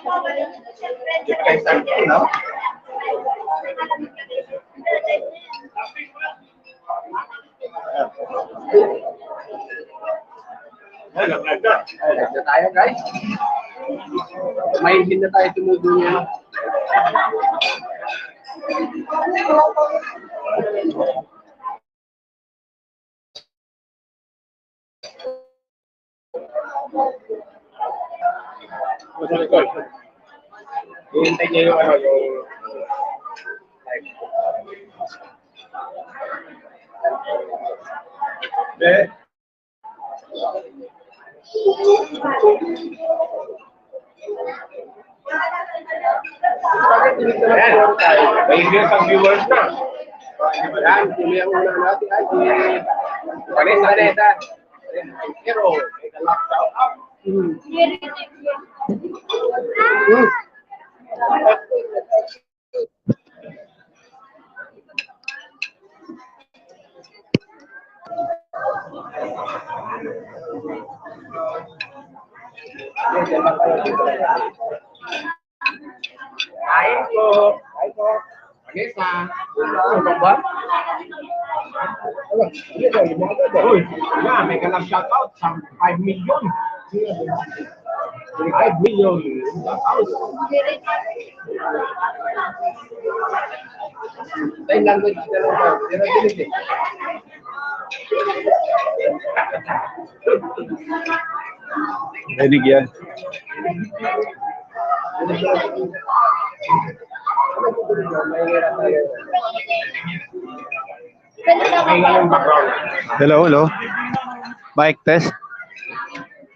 No? Na tayo, guys. May hindi na tayo tumudo niya. Hihintay niya yung ano, yung may views ang viewers na. Yan, kumi ang una natin ay Vanessa. Pero, may kalaptop. Hai po. Vanessa. Ano ba? Uy, yeah, may ka shoutout sa 5 million. 5 million shoutout. Sign language dalawa. Pero dito. Rinig yan. Hello. Mic test.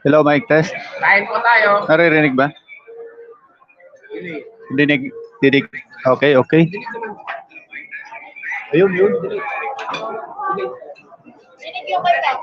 Hello, mic test. Kain po tayo. Naririnig ba? Dinig. Okay. Ayun. Dinig yung kanta.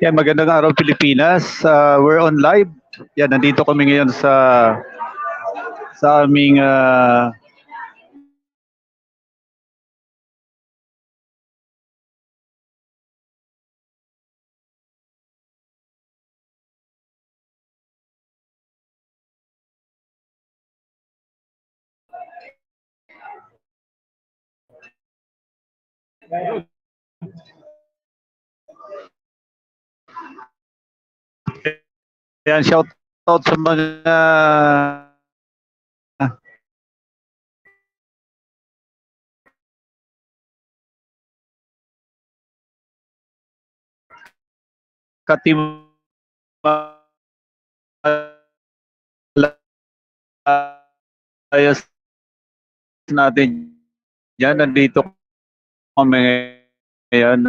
Yan, magandang araw Pilipinas. We're on live. Yan, nandito kami ngayon sa aming yan, shout out sa mga katimayas natin. Yan, nandito kami ngayon.